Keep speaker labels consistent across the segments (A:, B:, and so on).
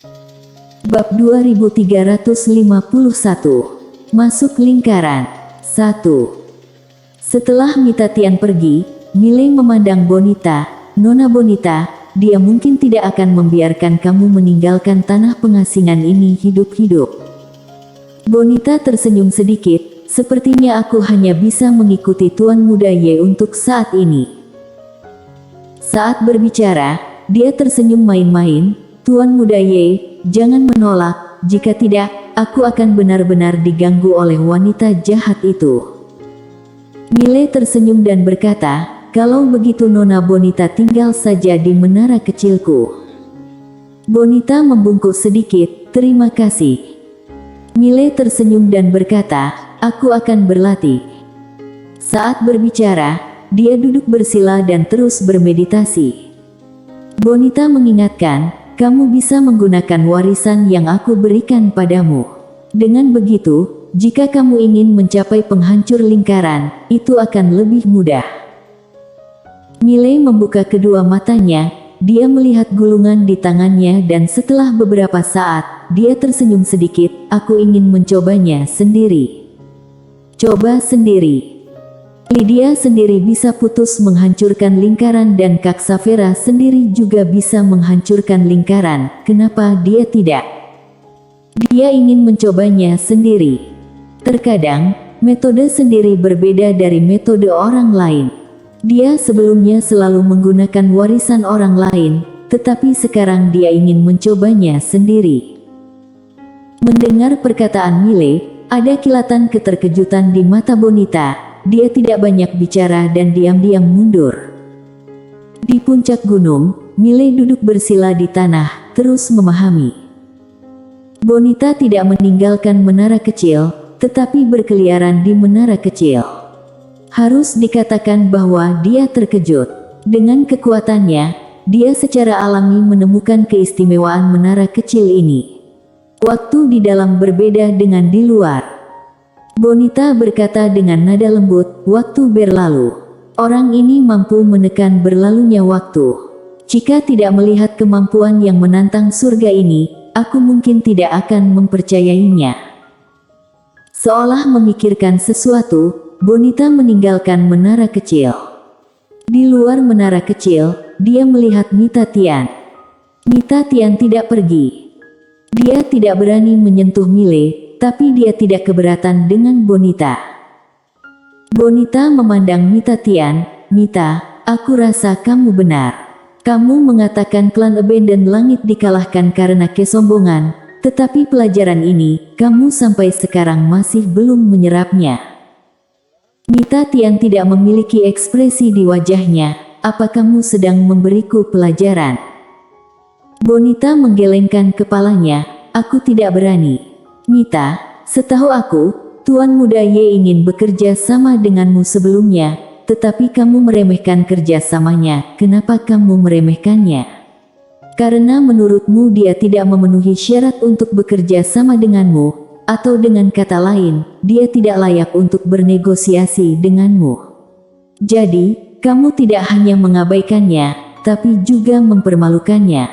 A: Bab 2351. Masuk lingkaran. 1. Setelah Mita Tian pergi, Miley memandang Bonita. Nona Bonita, dia mungkin tidak akan membiarkan kamu meninggalkan tanah pengasingan ini hidup-hidup. Bonita tersenyum sedikit, sepertinya aku hanya bisa mengikuti Tuan Muda Ye untuk saat ini. Saat berbicara, dia tersenyum main-main. Tuan Muda Ye, jangan menolak, jika tidak, aku akan benar-benar diganggu oleh wanita jahat itu. Miley tersenyum dan berkata, kalau begitu Nona Bonita tinggal saja di menara kecilku. Bonita membungkuk sedikit, terima kasih. Miley tersenyum dan berkata, aku akan berlatih. Saat berbicara, dia duduk bersila dan terus bermeditasi. Bonita mengingatkan, kamu bisa menggunakan warisan yang aku berikan padamu. Dengan begitu, jika kamu ingin mencapai penghancur lingkaran, itu akan lebih mudah. Miley membuka kedua matanya, dia melihat gulungan di tangannya dan setelah beberapa saat, dia tersenyum sedikit, aku ingin mencobanya sendiri. Coba sendiri. Lydia sendiri bisa putus menghancurkan lingkaran dan Kak Savera sendiri juga bisa menghancurkan lingkaran, kenapa dia tidak? Dia ingin mencobanya sendiri. Terkadang, metode sendiri berbeda dari metode orang lain. Dia sebelumnya selalu menggunakan warisan orang lain, tetapi sekarang dia ingin mencobanya sendiri. Mendengar perkataan Miley, ada kilatan keterkejutan di mata Bonita. Dia tidak banyak bicara dan diam-diam mundur. Di puncak gunung, Miley duduk bersila di tanah, terus memahami. Bonita tidak meninggalkan menara kecil, tetapi berkeliaran di menara kecil. Harus dikatakan bahwa dia terkejut. Dengan kekuatannya, dia secara alami menemukan keistimewaan menara kecil ini. Waktu di dalam berbeda dengan di luar. Bonita berkata dengan nada lembut, waktu berlalu. Orang ini mampu menekan berlalunya waktu. Jika tidak melihat kemampuan yang menantang surga ini, aku mungkin tidak akan mempercayainya. Seolah memikirkan sesuatu, Bonita meninggalkan menara kecil. Di luar menara kecil, dia melihat Mita Tian. Mita Tian tidak pergi. Dia tidak berani menyentuh Miley, tapi dia tidak keberatan dengan Bonita. Bonita memandang Mita Tian, Mita, aku rasa kamu benar. Kamu mengatakan klan Abandon Langit dikalahkan karena kesombongan, tetapi pelajaran ini, kamu sampai sekarang masih belum menyerapnya. Mita Tian tidak memiliki ekspresi di wajahnya, apa kamu sedang memberiku pelajaran? Bonita menggelengkan kepalanya, aku tidak berani. Mita, setahu aku, Tuan Muda Ye ingin bekerja sama denganmu sebelumnya, tetapi kamu meremehkan kerjasamanya. Kenapa kamu meremehkannya? Karena menurutmu dia tidak memenuhi syarat untuk bekerja sama denganmu, atau dengan kata lain, dia tidak layak untuk bernegosiasi denganmu. Jadi, kamu tidak hanya mengabaikannya, tapi juga mempermalukannya.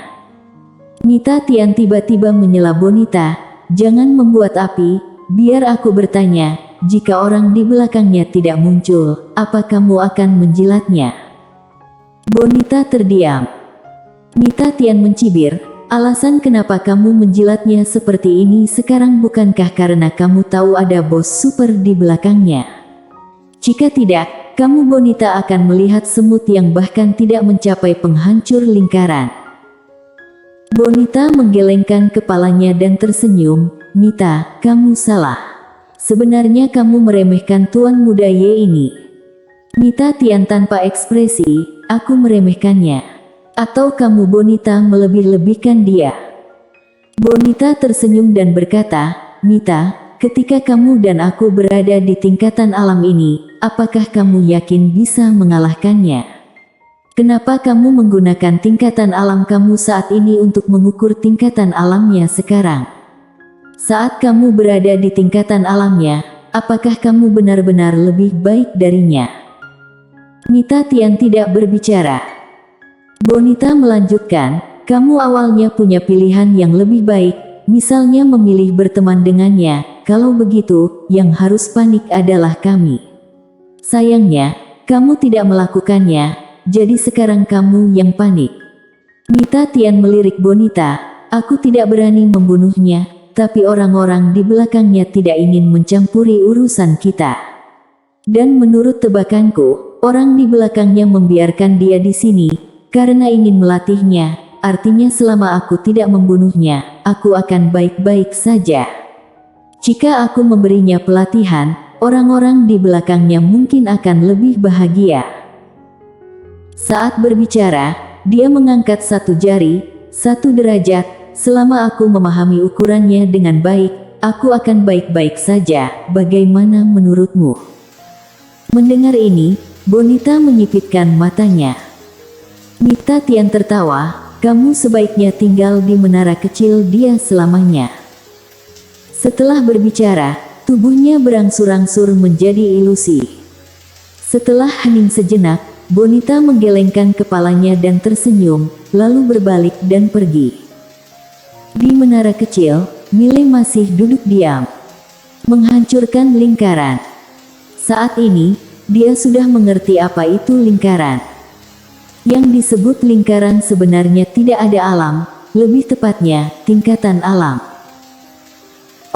A: Mita Tian tiba-tiba menyela Bonita, jangan membuat api, biar aku bertanya, jika orang di belakangnya tidak muncul, apa kamu akan menjilatnya? Bonita terdiam. Mita Tian mencibir, alasan kenapa kamu menjilatnya seperti ini sekarang bukankah karena kamu tahu ada bos super di belakangnya? Jika tidak, kamu Bonita akan melihat semut yang bahkan tidak mencapai penghancur lingkaran. Bonita menggelengkan kepalanya dan tersenyum, Mita, kamu salah. Sebenarnya kamu meremehkan Tuan Muda Ye ini. Mita Tian tanpa ekspresi, aku meremehkannya. Atau kamu Bonita melebih-lebihkan dia? Bonita tersenyum dan berkata, Mita, ketika kamu dan aku berada di tingkatan alam ini, apakah kamu yakin bisa mengalahkannya? Kenapa kamu menggunakan tingkatan alam kamu saat ini untuk mengukur tingkatan alamnya sekarang? Saat kamu berada di tingkatan alamnya, apakah kamu benar-benar lebih baik darinya? Mita Tian tidak berbicara. Bonita melanjutkan, kamu awalnya punya pilihan yang lebih baik, misalnya memilih berteman dengannya. Kalau begitu, yang harus panik adalah kami. Sayangnya, kamu tidak melakukannya, jadi sekarang kamu yang panik. Mita Tian melirik Bonita, aku tidak berani membunuhnya, tapi orang-orang di belakangnya tidak ingin mencampuri urusan kita. Dan menurut tebakanku, orang di belakangnya membiarkan dia di sini, karena ingin melatihnya. Artinya selama aku tidak membunuhnya, aku akan baik-baik saja. Jika aku memberinya pelatihan, orang-orang di belakangnya mungkin akan lebih bahagia. Saat berbicara, dia mengangkat satu jari, 1 derajat. Selama aku memahami ukurannya dengan baik, aku akan baik-baik saja. Bagaimana menurutmu? Mendengar ini, Bonita menyipitkan matanya. Mita Tian tertawa. Kamu sebaiknya tinggal di menara kecil dia selamanya. Setelah berbicara, tubuhnya berangsur-angsur menjadi ilusi. Setelah hening sejenak, Bonita menggelengkan kepalanya dan tersenyum, lalu berbalik dan pergi. Di menara kecil, Mile masih duduk diam, menghancurkan lingkaran. Saat ini, dia sudah mengerti apa itu lingkaran. Yang disebut lingkaran sebenarnya tidak ada alam, lebih tepatnya, tingkatan alam.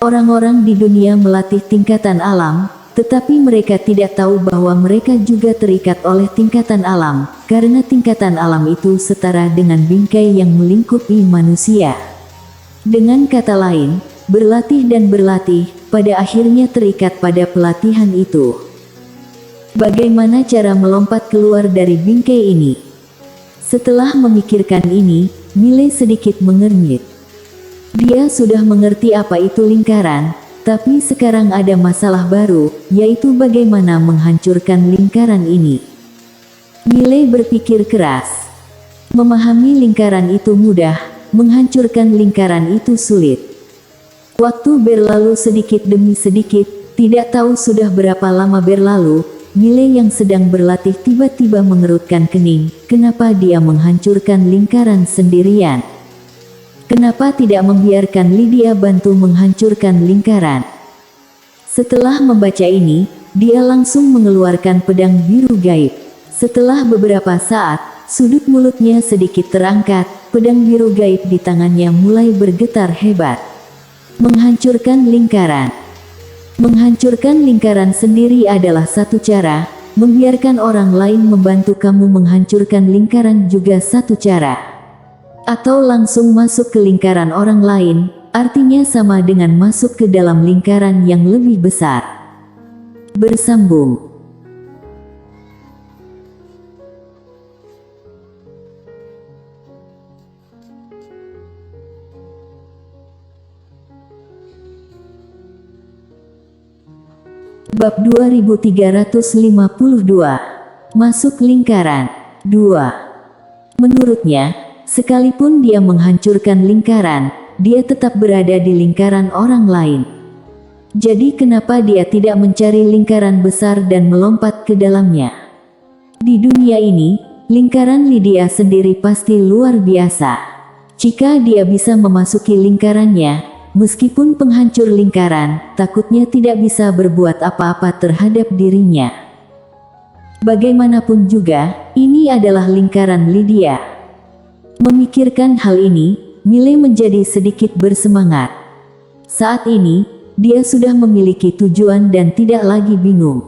A: Orang-orang di dunia melatih tingkatan alam, tetapi mereka tidak tahu bahwa mereka juga terikat oleh tingkatan alam, karena tingkatan alam itu setara dengan bingkai yang melingkupi manusia. Dengan kata lain, berlatih dan berlatih, pada akhirnya terikat pada pelatihan itu. Bagaimana cara melompat keluar dari bingkai ini? Setelah memikirkan ini, Mile sedikit mengernyit. Dia sudah mengerti apa itu lingkaran, tapi sekarang ada masalah baru, yaitu bagaimana menghancurkan lingkaran ini. Mile berpikir keras. Memahami lingkaran itu mudah, menghancurkan lingkaran itu sulit. Waktu berlalu sedikit demi sedikit, tidak tahu sudah berapa lama berlalu. Mile yang sedang berlatih tiba-tiba mengerutkan kening. Kenapa dia menghancurkan lingkaran sendirian? Kenapa tidak membiarkan Lydia bantu menghancurkan lingkaran? Setelah membaca ini, dia langsung mengeluarkan pedang biru gaib. Setelah beberapa saat, sudut mulutnya sedikit terangkat, pedang biru gaib di tangannya mulai bergetar hebat. Menghancurkan lingkaran. Menghancurkan lingkaran sendiri adalah satu cara, membiarkan orang lain membantu kamu menghancurkan lingkaran juga satu cara. Atau langsung masuk ke lingkaran orang lain, artinya sama dengan masuk ke dalam lingkaran yang lebih besar. Bersambung. Bab 2352. Masuk lingkaran. 2. Menurutnya, sekalipun dia menghancurkan lingkaran, dia tetap berada di lingkaran orang lain. Jadi kenapa dia tidak mencari lingkaran besar dan melompat ke dalamnya? Di dunia ini, lingkaran Lydia sendiri pasti luar biasa. Jika dia bisa memasuki lingkarannya, meskipun penghancur lingkaran, takutnya tidak bisa berbuat apa-apa terhadap dirinya. Bagaimanapun juga, ini adalah lingkaran Lydia. Memikirkan hal ini, Mile menjadi sedikit bersemangat. Saat ini, dia sudah memiliki tujuan dan tidak lagi bingung.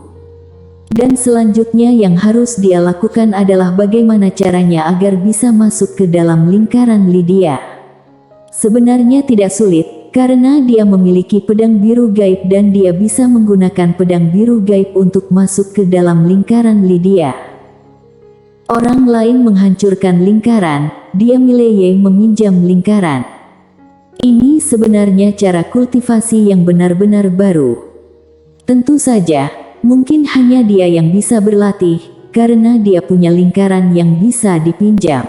A: Dan selanjutnya yang harus dia lakukan adalah bagaimana caranya agar bisa masuk ke dalam lingkaran Lydia. Sebenarnya tidak sulit, karena dia memiliki pedang biru gaib dan dia bisa menggunakan pedang biru gaib untuk masuk ke dalam lingkaran Lydia. Orang lain menghancurkan lingkaran, dia Mileye meminjam lingkaran. Ini sebenarnya cara kultivasi yang benar-benar baru. Tentu saja, mungkin hanya dia yang bisa berlatih, karena dia punya lingkaran yang bisa dipinjam.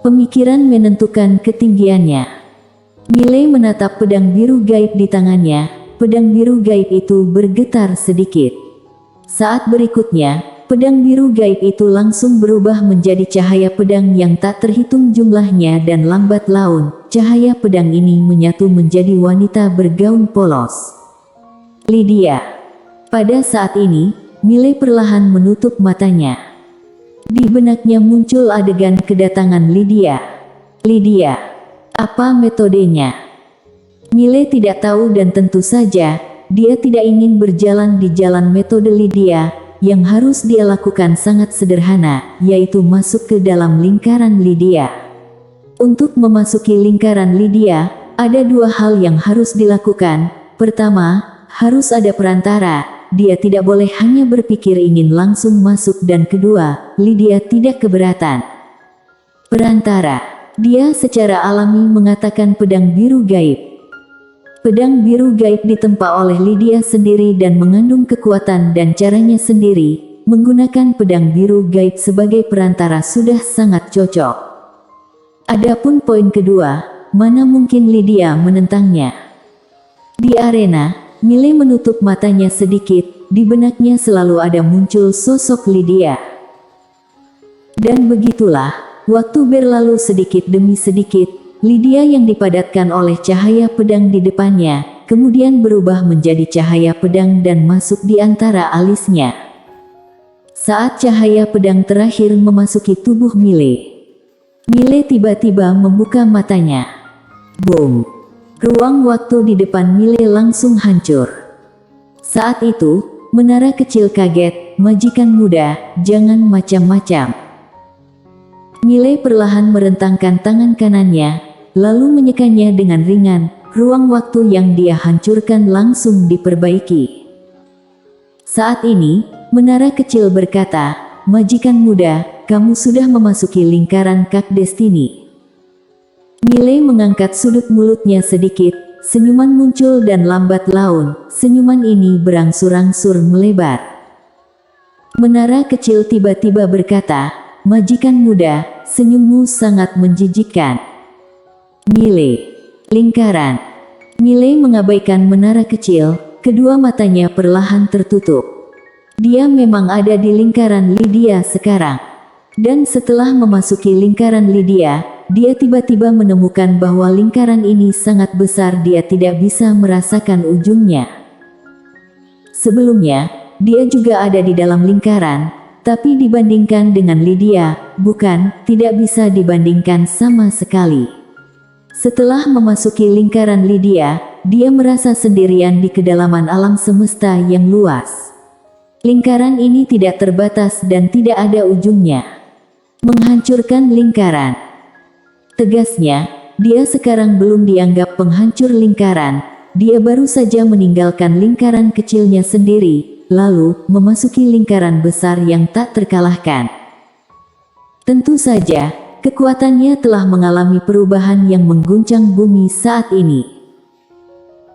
A: Pemikiran menentukan ketinggiannya. Mile menatap pedang biru gaib di tangannya, pedang biru gaib itu bergetar sedikit. Saat berikutnya, pedang biru gaib itu langsung berubah menjadi cahaya pedang yang tak terhitung jumlahnya dan lambat laun, cahaya pedang ini menyatu menjadi wanita bergaun polos. Lydia. Pada saat ini, Miley perlahan menutup matanya. Di benaknya muncul adegan kedatangan Lydia. Lydia. Apa metodenya? Miley tidak tahu dan tentu saja, dia tidak ingin berjalan di jalan metode Lydia. Yang harus dia lakukan sangat sederhana, yaitu masuk ke dalam lingkaran Lydia. Untuk memasuki lingkaran Lydia, ada dua hal yang harus dilakukan. Pertama, harus ada perantara. Dia tidak boleh hanya berpikir ingin langsung masuk, dan kedua, Lydia tidak keberatan. Perantara. Dia secara alami mengatakan pedang biru gaib. Pedang biru gaib ditempa oleh Lydia sendiri dan mengandung kekuatan dan caranya sendiri. Menggunakan pedang biru gaib sebagai perantara sudah sangat cocok. Adapun poin kedua, mana mungkin Lydia menentangnya. Di arena, Miley menutup matanya sedikit, di benaknya selalu ada muncul sosok Lydia. Dan begitulah, waktu berlalu sedikit demi sedikit. Lydia yang dipadatkan oleh cahaya pedang di depannya, kemudian berubah menjadi cahaya pedang dan masuk di antara alisnya. Saat cahaya pedang terakhir memasuki tubuh Miley, Miley tiba-tiba membuka matanya. Boom! Ruang waktu di depan Miley langsung hancur. Saat itu, menara kecil kaget, majikan muda, jangan macam-macam. Miley perlahan merentangkan tangan kanannya, lalu menyekannya dengan ringan. Ruang waktu yang dia hancurkan langsung diperbaiki. Saat ini, menara kecil berkata, "Majikan muda, kamu sudah memasuki lingkaran Kak Destiny." Miley mengangkat sudut mulutnya sedikit, senyuman muncul dan lambat laun, senyuman ini berangsur-angsur melebar. Menara kecil tiba-tiba berkata, "Majikan muda, senyummu sangat menjijikkan." Miley. Lingkaran. Miley mengabaikan menara kecil, kedua matanya perlahan tertutup. Dia memang ada di lingkaran Lydia sekarang. Dan setelah memasuki lingkaran Lydia, dia tiba-tiba menemukan bahwa lingkaran ini sangat besar, dia tidak bisa merasakan ujungnya. Sebelumnya, dia juga ada di dalam lingkaran, tapi dibandingkan dengan Lydia, tidak bisa dibandingkan sama sekali. Setelah memasuki lingkaran Lydia, dia merasa sendirian di kedalaman alam semesta yang luas. Lingkaran ini tidak terbatas dan tidak ada ujungnya. Menghancurkan lingkaran. Tegasnya, dia sekarang belum dianggap penghancur lingkaran. Dia baru saja meninggalkan lingkaran kecilnya sendiri, lalu memasuki lingkaran besar yang tak terkalahkan. Tentu saja, kekuatannya telah mengalami perubahan yang mengguncang bumi saat ini.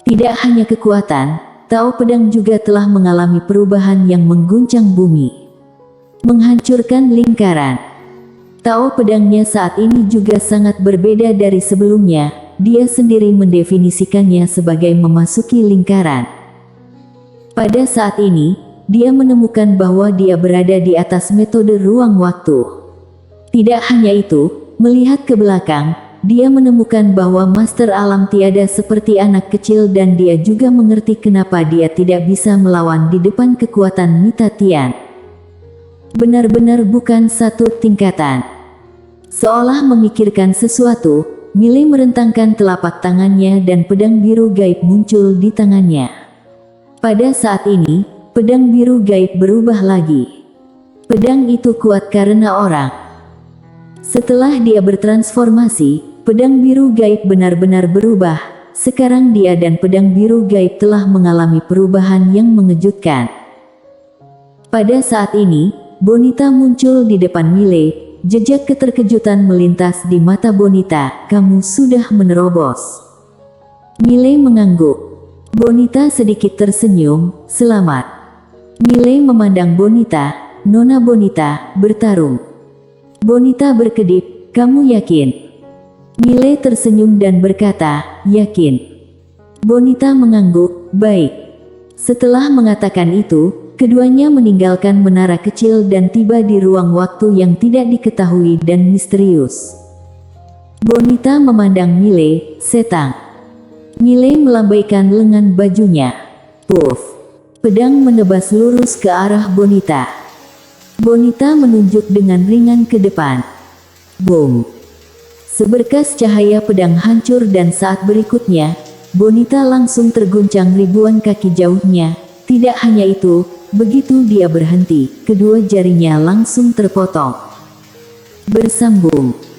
A: Tidak hanya kekuatan, Tao Pedang juga telah mengalami perubahan yang mengguncang bumi. Menghancurkan lingkaran. Tao Pedangnya saat ini juga sangat berbeda dari sebelumnya, dia sendiri mendefinisikannya sebagai memasuki lingkaran. Pada saat ini, dia menemukan bahwa dia berada di atas metode ruang waktu. Tidak hanya itu, melihat ke belakang, dia menemukan bahwa Master Alam tiada seperti anak kecil dan dia juga mengerti kenapa dia tidak bisa melawan di depan kekuatan Mita Tian. Benar-benar bukan satu tingkatan. Seolah memikirkan sesuatu, Miley merentangkan telapak tangannya dan pedang biru gaib muncul di tangannya. Pada saat ini, pedang biru gaib berubah lagi. Pedang itu kuat karena orang. Setelah dia bertransformasi, pedang biru gaib benar-benar berubah. Sekarang dia dan pedang biru gaib telah mengalami perubahan yang mengejutkan. Pada saat ini, Bonita muncul di depan Miley. Jejak keterkejutan melintas di mata Bonita. "Kamu sudah menerobos." Miley mengangguk. Bonita sedikit tersenyum. "Selamat." Miley memandang Bonita. "Nona Bonita, bertarung." Bonita berkedip, "Kamu yakin?" Miley tersenyum dan berkata, "Yakin." Bonita mengangguk, "Baik." Setelah mengatakan itu, keduanya meninggalkan menara kecil dan tiba di ruang waktu yang tidak diketahui dan misterius. Bonita memandang Mile, Setang. Mile melambaikan lengan bajunya. Puff. Pedang menebas lurus ke arah Bonita. Bonita menunjuk dengan ringan ke depan. Boom. Seberkas cahaya pedang hancur dan saat berikutnya, Bonita langsung terguncang ribuan kaki jauhnya. Tidak hanya itu, begitu dia berhenti, kedua jarinya langsung terpotong. Bersambung.